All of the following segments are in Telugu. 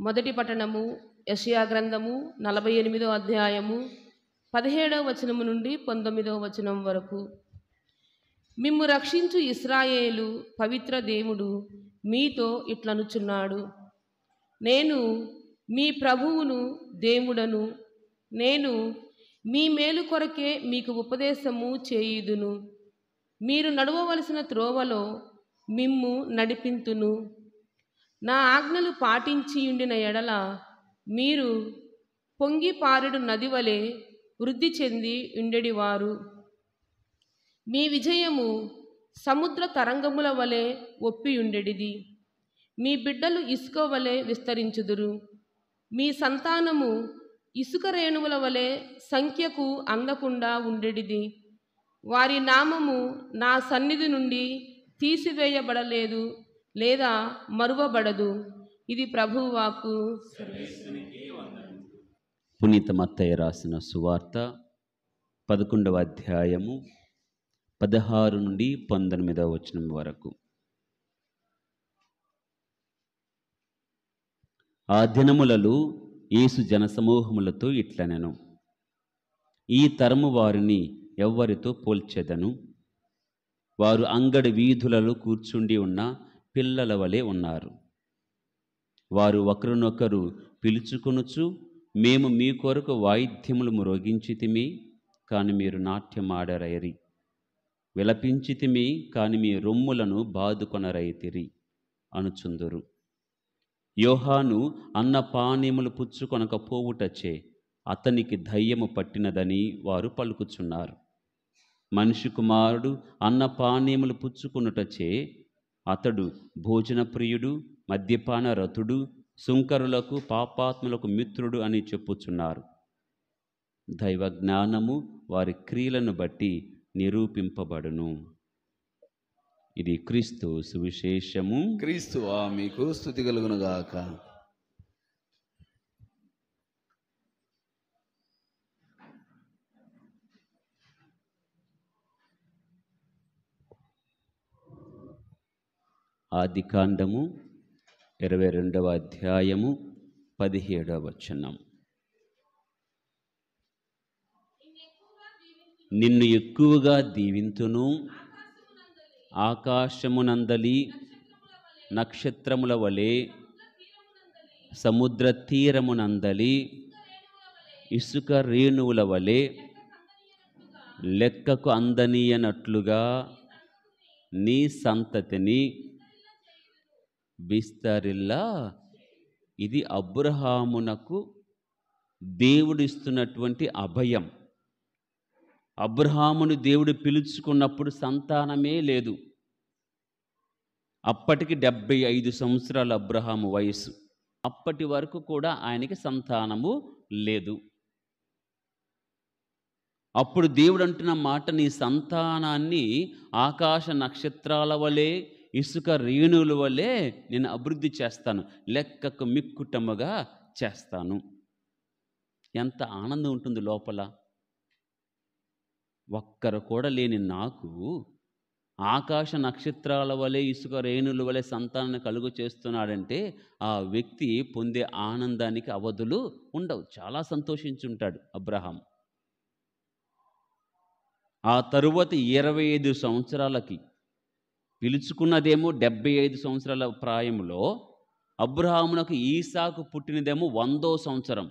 మొదటి పట్టణము యెషయా గ్రంథము 48వ అధ్యాయము 17వ వచనము నుండి 19వ వచనం వరకు. మిమ్ము రక్షించు ఇశ్రాయేలు పవిత్ర దేవుడు మీతో ఇట్లనుచున్నాడు, నేను మీ ప్రభువును దేవుడను, నేను మీ మేలు కొరకే మీకు ఉపదేశము చేయుదును, మీరు నడవవలసిన త్రోవలో మిమ్ము నడిపింతును. నా ఆజ్ఞలు పాటించియుండిన ఎడల మీరు పొంగి పారెడు నది వలె వృద్ధి చెంది ఉండెడివారు. మీ విజయము సముద్ర తరంగముల వలె ఒప్పియుండెడిది. మీ బిడ్డలు ఇసుక వలె విస్తరించుదురు. మీ సంతానము ఇసుక రేణువుల వలె సంఖ్యకు అందకుండా ఉండెడిది. వారి నామము నా సన్నిధి నుండి తీసివేయబడలేదు లేదా మరువబడదు. ఇది ప్రభువు వాక్కు. పునీత మత్తయి రాసిన సువార్త 11వ అధ్యాయము 16 నుండి 19వ వచనం వరకు. ఆ దినములలో యేసు జనసమూహములతో ఇట్లనెను, ఈ తరము వారిని ఎవ్వరితో పోల్చెదను? వారు అంగడి వీధులలో కూర్చుండి ఉన్న పిల్లల వలె ఉన్నారు. వారు ఒకరినొకరు పిలుచుకొనుచు, మేము మీ కొరకు వాయిద్యములు మ్రోగించితిమి, కాని మీరు నాట్యమాడరైరి, విలపించితిమి, కాని మీ రొమ్ములను బాదుకొనరైతిరి అనుచుందురు. యోహాను అన్నపానీయములు పుచ్చుకొనకపోవుటచే అతనికి దయ్యము పట్టినదని వారు పలుకుచున్నారు. మనిషి కుమారుడు అన్నపానీయములు పుచ్చుకొనుటచే అతడు భోజన ప్రియుడు, మద్యపాన రతుడు, సుంకరులకు పాపాత్ములకు మిత్రుడు అని చెప్పుచున్నారు. దైవ జ్ఞానము వారి క్రియలను బట్టి నిరూపింపబడును. ఇది క్రీస్తు సువిశేషము. క్రీస్తువా మీకు స్తుతి కలుగునుగాక. ఆదికాండము 22వ అధ్యాయము 17వ వచనం. నిన్ను ఎక్కువగా దీవింతును, ఆకాశమునందలి నక్షత్రముల వలె, సముద్ర తీరమునందలి ఇసుక రేణువుల వలె లెక్కకు అందనీయనట్లుగా నీ సంతతిని విస్తరిల్లా. ఇది అబ్రహామునకు దేవుడిస్తున్నటువంటి అభయం. అబ్రహామును దేవుడు పిలుచుకున్నప్పుడు సంతానమే లేదు. అప్పటికి 75 సంవత్సరాలు అబ్రహాము వయసు. అప్పటి వరకు కూడా ఆయనకి సంతానము లేదు. అప్పుడు దేవుడు అంటున్న మాట, నీ సంతానాన్ని ఆకాశ నక్షత్రాల వలె, ఇసుక రేణువుల వలె నేను అభివృద్ధి చేస్తాను, లెక్కకు మిక్కుటముగా చేస్తాను. ఎంత ఆనందం ఉంటుంది లోపల. ఒక్కరు కూడా లేని నాకు ఆకాశ నక్షత్రాల వలె, ఇసుక రేణువుల వలె సంతానాన్ని కలుగు చేస్తున్నాడంటే ఆ వ్యక్తి పొందే ఆనందానికి అవధులు ఉండవు. చాలా సంతోషించుంటాడు అబ్రహాం. ఆ తరువాత 25 సంవత్సరాలకి, పిలుచుకున్నదేమో 75 సంవత్సరాల ప్రాయంలో, అబ్రహామునకు ఈసాకు పుట్టినదేమో 100వ సంవత్సరం.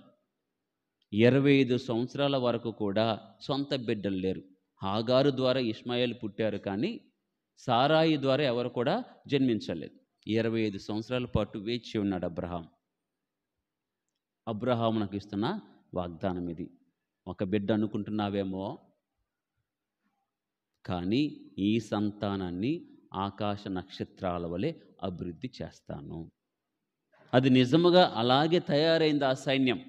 25 సంవత్సరాల వరకు కూడా సొంత బిడ్డలు లేరు. హాగారు ద్వారా ఇష్మాయేలు పుట్టారు, కానీ సారాయి ద్వారా ఎవరు కూడా జన్మించలేదు. 25 సంవత్సరాల పాటు వేచి ఉన్నాడు అబ్రహాం. అబ్రహామునకు ఇస్తున్న వాగ్దానం ఇది. ఒక బిడ్డ అనుకుంటున్నావేమో, కానీ ఈ సంతానాన్ని ఆకాశ నక్షత్రాల వలె అభివృద్ధి చేస్తాను. అది నిజముగా అలాగే తయారైంది. ఆ సైన్యం,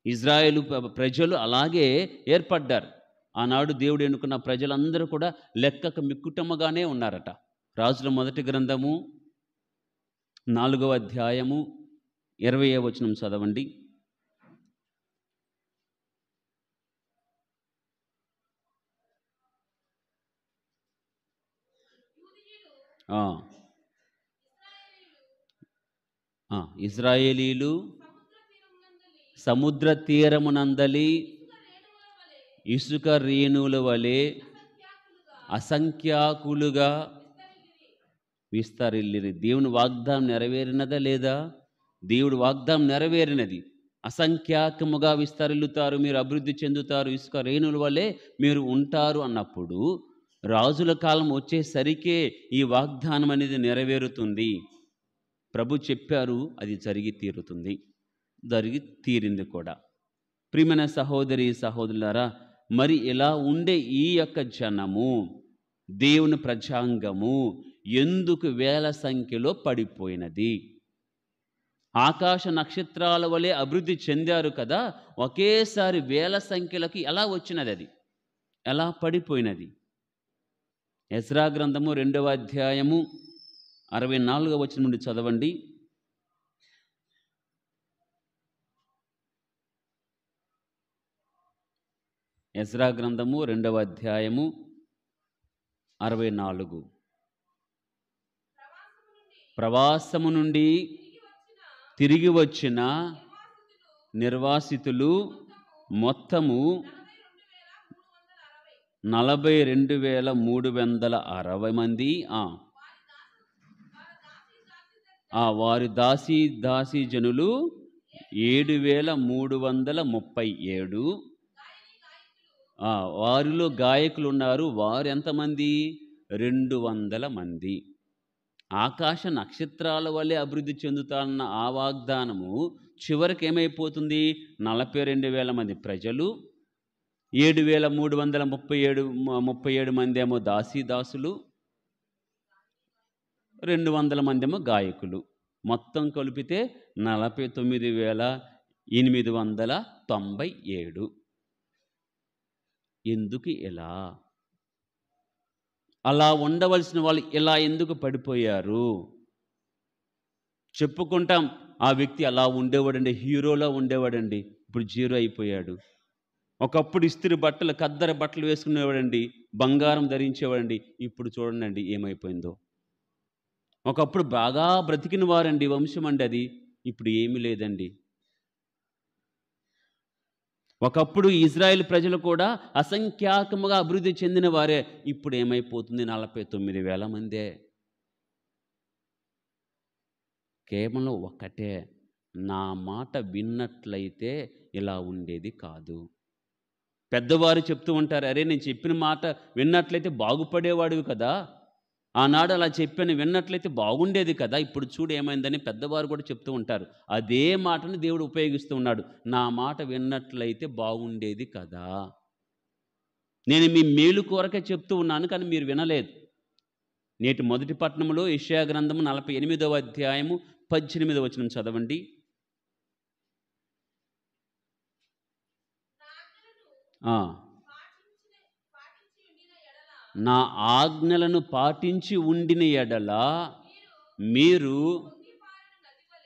ఇజ్రాయేలు ప్రజలు అలాగే ఏర్పడ్డారు. ఆనాడు దేవుడు ఎన్నుకున్న ప్రజలందరూ కూడా లెక్కకు మిక్కుటముగానే ఉన్నారట. రాజుల మొదటి గ్రంథము 4వ అధ్యాయము 20వ వచనం చదవండి. ఇశ్రాయేలీలు సముద్ర తీరమునందలి ఇసుక రేణువుల వలె అసంఖ్యాకులుగా విస్తరిల్లిరి. దేవుని వాగ్దానం నెరవేరినదా లేదా? దేవుడి వాగ్దానం నెరవేరినది. అసంఖ్యాకముగా విస్తరిల్లుతారు, మీరు అభివృద్ధి చెందుతారు, ఇసుక రేణుల వలె మీరు ఉంటారు అన్నప్పుడు రాజుల కాలం వచ్చేసరికే ఈ వాగ్దానం అనేది నెరవేరుతుంది. ప్రభు చెప్పారు, అది జరిగి తీరుతుంది, జరిగి తీరింది కూడా. ప్రియమైన సహోదరి సహోదరులారా, మరి ఇలా ఉండే ఈ యొక్క జనము, దేవుని ప్రజాంగము ఎందుకు వేల సంఖ్యలో పడిపోయినది? ఆకాశ నక్షత్రాల వలె అభివృద్ధి చెందారు కదా, ఒకేసారి వేల సంఖ్యలకి ఎలా వచ్చినది? అది ఎలా పడిపోయినది? ఎజ్రా గ్రంథము 2వ అధ్యాయము 64వ వచనం నుండి చదవండి. ఎజ్రా గ్రంథము 2వ అధ్యాయము 64. ప్రవాసము నుండి తిరిగి వచ్చిన నిర్వాసితులు మొత్తము 42,360 మంది. వారి దాసీ జనులు 7,337. వారిలో గాయకులు ఉన్నారు. వారు ఎంతమంది? 200 మంది. ఆకాశ నక్షత్రాల వల్లే అభివృద్ధి చెందుతాన్న ఆ వాగ్దానము చివరికి ఏమైపోతుంది? 42,000 మంది ప్రజలు, 7,337 మంది ఏమో దాసులు, 200 మంది ఏమో గాయకులు. మొత్తం కలిపితే 49,897. ఎందుకు ఇలా? అలా ఉండవలసిన వాళ్ళు ఇలా ఎందుకు పడిపోయారు? చెప్పుకుంటాం, ఆ వ్యక్తి అలా ఉండేవాడండి, హీరోలా ఉండేవాడండి, ఇప్పుడు జీరో అయిపోయాడు. ఒకప్పుడు ఇస్త్రీ బట్టలు, ఖద్దరు బట్టలు వేసుకునేవాడండి, బంగారం ధరించేవాడండి, ఇప్పుడు చూడండి ఏమైపోయిందో. ఒకప్పుడు బాగా బ్రతికిన వారండి, వంశం అండి అది, ఇప్పుడు ఏమీ లేదండి. ఒకప్పుడు ఇజ్రాయెల్ ప్రజలు కూడా అసంఖ్యాకముగా అభివృద్ధి చెందిన వారే, ఇప్పుడు ఏమైపోతుంది? 49,000 మందే. కేవలం ఒకటే, నా మాట విన్నట్లయితే ఇలా ఉండేది కాదు. పెద్దవారు చెప్తూ ఉంటారు, అరే నేను చెప్పిన మాట విన్నట్లయితే బాగుపడేవాడివి కదా, ఆనాడు అలా చెప్పాను, విన్నట్లయితే బాగుండేది కదా, ఇప్పుడు చూడు ఏమైందని పెద్దవారు కూడా చెప్తూ ఉంటారు. అదే మాటను దేవుడు ఉపయోగిస్తూ ఉన్నాడు. నా మాట విన్నట్లయితే బాగుండేది కదా, నేను మీ మేలు కొరకే చెప్తూ ఉన్నాను, కానీ మీరు వినలేదు. నేటి మొదటి పట్టణంలో యెషయా గ్రంథము 48వ అధ్యాయము 18వ వచనం చదవండి. నా ఆజ్ఞలను పాటించి ఉండిన ఎడల మీరు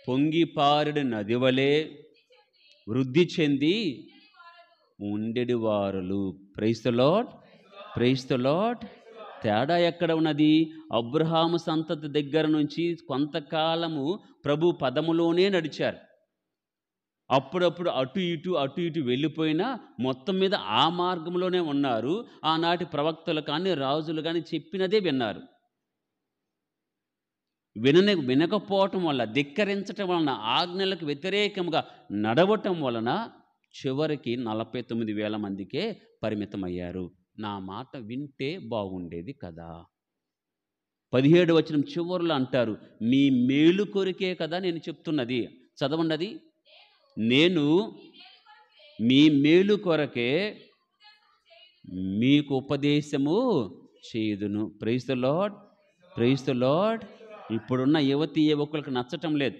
పొంగిపారుడి నది వలె వృద్ధి చెంది ఉండెడి వారులు. Praise the Lord, praise the Lord. తేడా ఎక్కడ ఉన్నది? అబ్రహాము సంతతి దగ్గర నుంచి కొంతకాలము ప్రభు పదములోనే నడిచారు. అప్పుడప్పుడు అటు ఇటు వెళ్ళిపోయినా మొత్తం మీద ఆ మార్గంలోనే ఉన్నారు. ఆనాటి ప్రవక్తలు కానీ రాజులు కానీ చెప్పినదే విన్నారు. వినకపోవటం వల్ల, ధిక్కరించటం వలన, ఆజ్ఞలకు వ్యతిరేకంగా నడవటం వలన చివరికి 49,000 మందికే పరిమితమయ్యారు. నా మాట వింటే బాగుండేది కదా. 17వ వచనం చివరిలో అంటారు, మీ మేలు కొరికే కదా నేను చెప్తున్నది. చదవండి అది. నేను మీ మేలు కొరకే మీకు ఉపదేశము చేయుదును. Praise the Lord, praise the Lord. ఇప్పుడున్న యువకులకు నచ్చటం లేదు.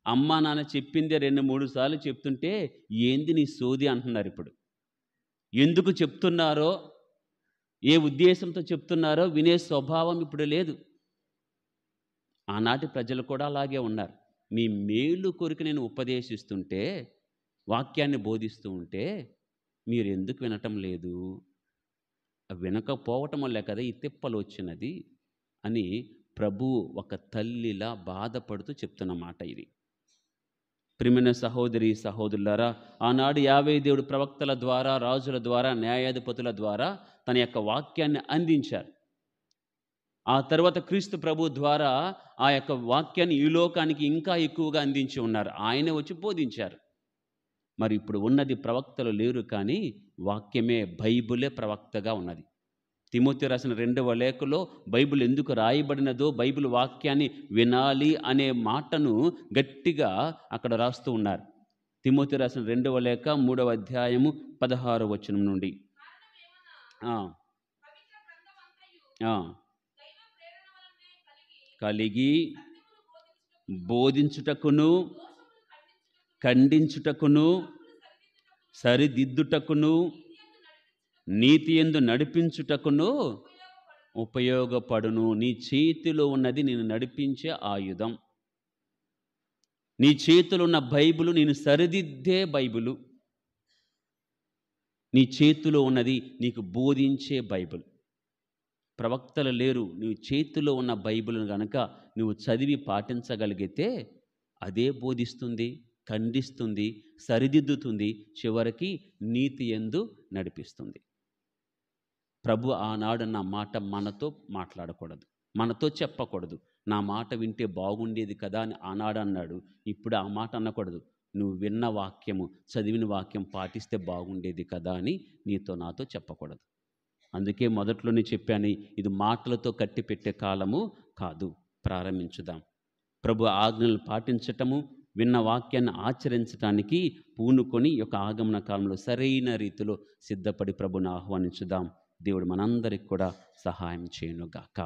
అమ్మ నాన్న చెప్పిందే 2-3 సార్లు చెప్తుంటే ఏంది నీ సోది అంటున్నారు. ఇప్పుడు ఎందుకు చెప్తున్నారో, ఏ ఉద్దేశంతో చెప్తున్నారో వినే స్వభావం ఇప్పుడు లేదు. ఆనాటి ప్రజలు కూడా అలాగే ఉన్నారు. మీ మేలు కొరకు నేను ఉపదేశిస్తుంటే, వాక్యాన్ని బోధిస్తూ ఉంటే మీరు ఎందుకు వినటం లేదు? వినకపోవటం వల్లే కదా ఈ తిప్పలు వచ్చినది అని ప్రభు ఒక తల్లిలా బాధపడుతూ చెప్తున్న మాట ఇది. ప్రియమైన సహోదరి సహోదరులారా, ఆనాడు యావే దేవుడు ప్రవక్తల ద్వారా, రాజుల ద్వారా, న్యాయాధిపతుల ద్వారా తన యొక్క వాక్యాన్ని అందించారు. ఆ తర్వాత క్రీస్తు ప్రభు ద్వారా ఆ యొక్క వాక్యాన్ని ఈ లోకానికి ఇంకా ఎక్కువగా అందించి ఉన్నారు. ఆయనే వచ్చి బోధించారు. మరి ఇప్పుడు ఉన్నది ప్రవక్తలు లేరు, కానీ వాక్యమే, బైబిలే ప్రవక్తగా ఉన్నది. తిమోతి రాసిన 2వ లేఖలో బైబిల్ ఎందుకు రాయబడినదో, బైబిల్ వాక్యాన్ని వినాలి అనే మాటను గట్టిగా అక్కడ రాస్తూ ఉన్నారు. తిమోతి రాసిన 2వ లేఖ 3వ అధ్యాయము 16వ వచనం నుండి. కలిగి బోధించుటకును, ఖండించుటకును, సరిదిద్దుటకును, నీతి యందు నడిపించుటకును ఉపయోగపడును. నీ చేతిలో ఉన్నది నేను నడిపించే ఆయుధం. నీ చేతిలో ఉన్న బైబిలు నేను సరిదిద్దే బైబిలు. నీ చేతిలో ఉన్నది నీకు బోధించే బైబిల్. ప్రవక్తలు లేరు, నీ చేతిలో ఉన్న బైబిల్ను గనక నువ్వు చదివి పాటించగలిగితే అదే బోధిస్తుంది, ఖండిస్తుంది, సరిదిద్దుతుంది, చివరికి నీతి యందు నడిపిస్తుంది. ప్రభు ఆనాడు నా మాట మనతో మాట్లాడకూడదు, మనతో చెప్పకూడదు. నా మాట వింటే బాగుండేది కదా అని ఆనాడు అన్నాడు. ఇప్పుడు ఆ మాట అనకూడదు. నువ్వు విన్న వాక్యము, చదివిన వాక్యం పాటిస్తే బాగుండేది కదా అని నీతో నాతో చెప్పకూడదు. అందుకే మొదట్లోనే చెప్పాను, ఇది మాటలతో కట్టిపెట్టే కాలము కాదు. ప్రారంభించుదాం. ప్రభు ఆజ్ఞలు పాటించటము, విన్న వాక్యాన్ని ఆచరించటానికి పూనుకొని ఈ యొక్క ఆగమన కాలంలో సరైన రీతిలో సిద్ధపడి ప్రభుని ఆహ్వానించుదాం. దేవుడు మనందరికి కూడా సహాయం చేయనుగాక.